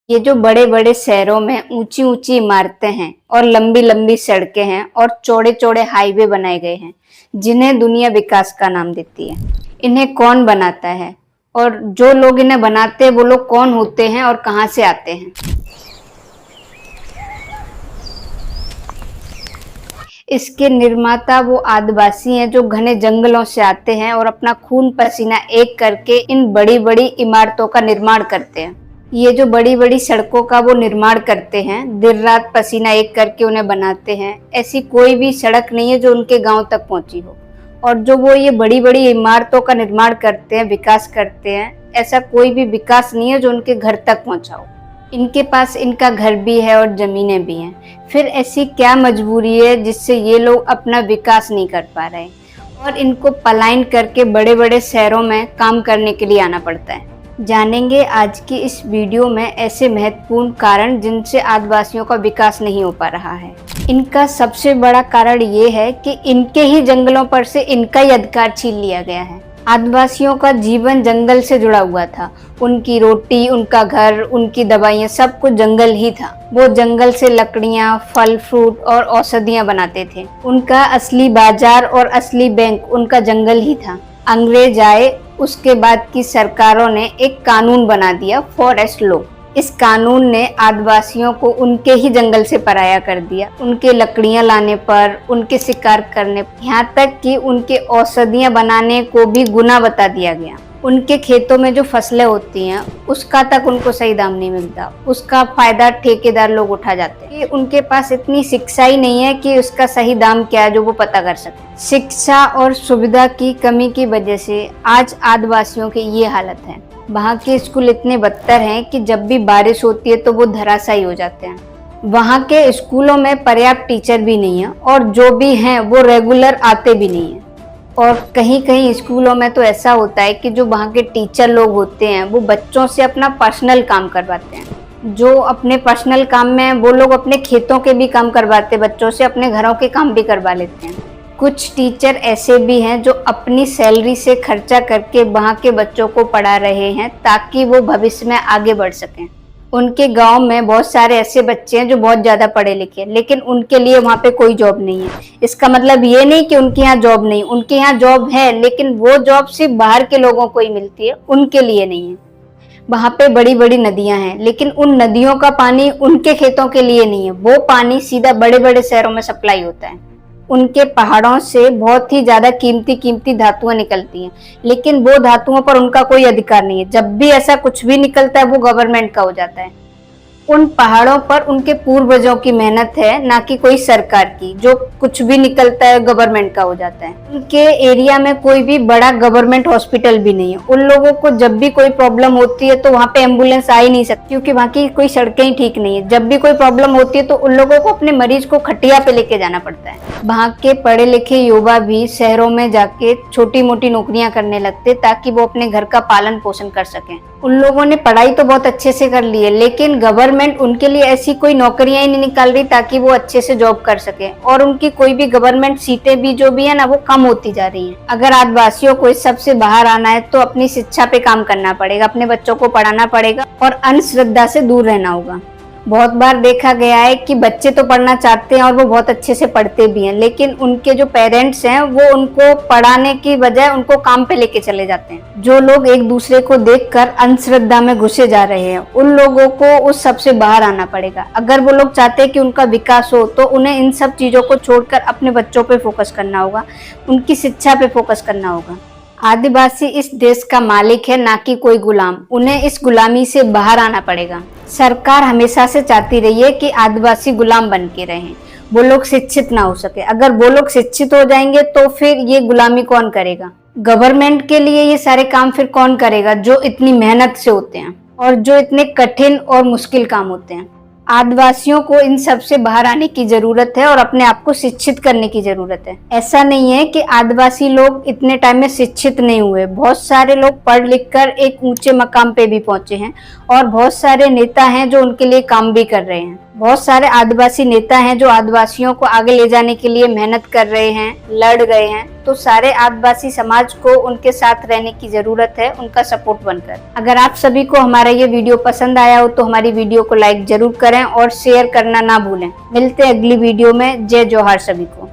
ये जो बड़े बड़े शहरों में ऊंची ऊंची इमारतें हैं और लंबी लंबी सड़कें हैं और चौड़े चौड़े हाईवे बनाए गए हैं, जिन्हें दुनिया विकास का नाम देती है। इन्हें कौन बनाता है और जो लोग इन्हें बनाते हैं वो लोग कौन होते हैं और कहां से आते हैं? इसके निर्माता वो आदिवासी हैं जो घने जंगलों से आते हैं और अपना खून पसीना एक करके इन बड़ी बड़ी इमारतों का निर्माण करते हैं। ये जो बड़ी बड़ी सड़कों का वो निर्माण करते हैं, दिन रात पसीना एक करके उन्हें बनाते हैं। ऐसी कोई भी सड़क नहीं है जो उनके गांव तक पहुंची हो। और जो वो ये बड़ी बड़ी इमारतों का निर्माण करते हैं, विकास करते हैं, ऐसा कोई भी विकास नहीं है जो उनके घर तक पहुंचा हो। इनके पास इनका घर भी है और जमीनें भी हैं। फिर ऐसी क्या मजबूरी है जिससे ये लोग अपना विकास नहीं कर पा रहे और इनको पलायन करके बड़े बड़े शहरों में काम करने के लिए आना पड़ता है? जानेंगे आज की इस वीडियो में ऐसे महत्वपूर्ण कारण जिनसे आदिवासियों का विकास नहीं हो पा रहा है। इनका सबसे बड़ा कारण ये है कि इनके ही जंगलों पर से इनका ही अधिकार छीन लिया गया है। आदिवासियों का जीवन जंगल से जुड़ा हुआ था। उनकी रोटी, उनका घर, उनकी दवाइयाँ सब कुछ जंगल ही था। वो जंगल से लकड़ियाँ, फल फ्रूट और औषधियाँ बनाते थे। उनका असली बाजार और असली बैंक उनका जंगल ही था। अंग्रेज आए, उसके बाद की सरकारों ने एक कानून बना दिया, फॉरेस्ट लॉ। इस कानून ने आदिवासियों को उनके ही जंगल से पराया कर दिया। उनके लकड़ियां लाने पर, उनके शिकार करने, यहाँ तक कि उनके औषधियां बनाने को भी गुनाह बता दिया गया। उनके खेतों में जो फसलें होती हैं उसका तक उनको सही दाम नहीं मिलता। उसका फायदा ठेकेदार लोग उठा जाते हैं। उनके पास इतनी शिक्षा ही नहीं है कि उसका सही दाम क्या है जो वो पता कर सके। शिक्षा और सुविधा की कमी की वजह से आज आदिवासियों की ये हालत है। वहाँ के स्कूल इतने बदतर हैं कि जब भी बारिश होती है तो वो धराशायी हो जाते हैं। वहाँ के स्कूलों में पर्याप्त टीचर भी नहीं है और जो भी हैं वो रेगुलर आते भी नहीं है। और कहीं कहीं स्कूलों में तो ऐसा होता है कि जो वहाँ के टीचर लोग होते हैं वो बच्चों से अपना पर्सनल काम करवाते हैं। जो अपने पर्सनल काम में वो लोग अपने खेतों के भी काम करवाते हैं बच्चों से, अपने घरों के काम भी करवा लेते हैं। कुछ टीचर ऐसे भी हैं जो अपनी सैलरी से खर्चा करके वहाँ के बच्चों को पढ़ा रहे हैं ताकि वो भविष्य में आगे बढ़ सकें। उनके गांव में बहुत सारे ऐसे बच्चे हैं जो बहुत ज़्यादा पढ़े लिखे हैं, लेकिन उनके लिए वहाँ पे कोई जॉब नहीं है। इसका मतलब ये नहीं कि उनके यहाँ जॉब नहीं, उनके यहाँ जॉब है, लेकिन वो जॉब सिर्फ बाहर के लोगों को ही मिलती है, उनके लिए नहीं है। वहाँ पे बड़ी बड़ी नदियाँ हैं, लेकिन उन नदियों का पानी उनके खेतों के लिए नहीं है। वो पानी सीधा बड़े बड़े शहरों में सप्लाई होता है। उनके पहाड़ों से बहुत ही ज्यादा कीमती कीमती धातुएं निकलती हैं, लेकिन वो धातुओं पर उनका कोई अधिकार नहीं है। जब भी ऐसा कुछ भी निकलता है वो गवर्नमेंट का हो जाता है। उन पहाड़ों पर उनके पूर्वजों की मेहनत है, ना कि कोई सरकार की। जो कुछ भी निकलता है गवर्नमेंट का हो जाता है। उनके एरिया में कोई भी बड़ा गवर्नमेंट हॉस्पिटल भी नहीं है। उन लोगों को जब भी कोई प्रॉब्लम होती है तो वहाँ पे एम्बुलेंस आ ही नहीं सकती, क्योंकि वहाँ की कोई सड़कें ही ठीक नहीं है। जब भी कोई प्रॉब्लम होती है तो उन लोगों को अपने मरीज को खटिया पे लेके जाना पड़ता है। वहाँ के पढ़े लिखे युवा भी शहरों में जाके छोटी मोटी नौकरियां करने लगते ताकि वो अपने घर का पालन पोषण कर सकें। उन लोगों ने पढ़ाई तो बहुत अच्छे से कर ली है, लेकिन गवर्नमेंट उनके लिए ऐसी कोई नौकरियां ही नहीं निकाल रही ताकि वो अच्छे से जॉब कर सके। और उनकी कोई भी गवर्नमेंट सीटें भी जो भी है ना, वो कम होती जा रही हैं। अगर आदिवासियों को इस सब से बाहर आना है तो अपनी शिक्षा पे काम करना पड़ेगा, अपने बच्चों को पढ़ाना पड़ेगा और अंधश्रद्धा से दूर रहना होगा। बहुत बार देखा गया है कि बच्चे तो पढ़ना चाहते हैं और वो बहुत अच्छे से पढ़ते भी हैं, लेकिन उनके जो पेरेंट्स हैं वो उनको पढ़ाने की बजाय उनको काम पे लेके चले जाते हैं। जो लोग एक दूसरे को देखकर अंधश्रद्धा में घुसे जा रहे हैं, उन लोगों को उस सब से बाहर आना पड़ेगा। अगर वो लोग चाहते हैं कि उनका विकास हो तो उन्हें इन सब चीजों को छोड़कर अपने बच्चों पे फोकस करना होगा, उनकी शिक्षा पे फोकस करना होगा। आदिवासी इस देश का मालिक है, ना कि कोई गुलाम। उन्हें इस गुलामी से बाहर आना पड़ेगा। सरकार हमेशा से चाहती रही है कि आदिवासी गुलाम बन के रहें, वो लोग शिक्षित ना हो सके। अगर वो लोग शिक्षित हो जाएंगे तो फिर ये गुलामी कौन करेगा? गवर्नमेंट के लिए ये सारे काम फिर कौन करेगा जो इतनी मेहनत से होते हैं और जो इतने कठिन और मुश्किल काम होते हैं? आदिवासियों को इन सब से बाहर आने की जरूरत है और अपने आप को शिक्षित करने की जरूरत है। ऐसा नहीं है कि आदिवासी लोग इतने टाइम में शिक्षित नहीं हुए। बहुत सारे लोग पढ़ लिख कर एक ऊंचे मकाम पे भी पहुंचे हैं और बहुत सारे नेता हैं जो उनके लिए काम भी कर रहे हैं। बहुत सारे आदिवासी नेता हैं जो आदिवासियों को आगे ले जाने के लिए मेहनत कर रहे हैं, लड़ गए हैं। तो सारे आदिवासी समाज को उनके साथ रहने की जरूरत है, उनका सपोर्ट बनकर। अगर आप सभी को हमारा ये वीडियो पसंद आया हो तो हमारी वीडियो को लाइक जरूर करें और शेयर करना ना भूलें। मिलते हैं अगली वीडियो में। जय जोहार सभी को।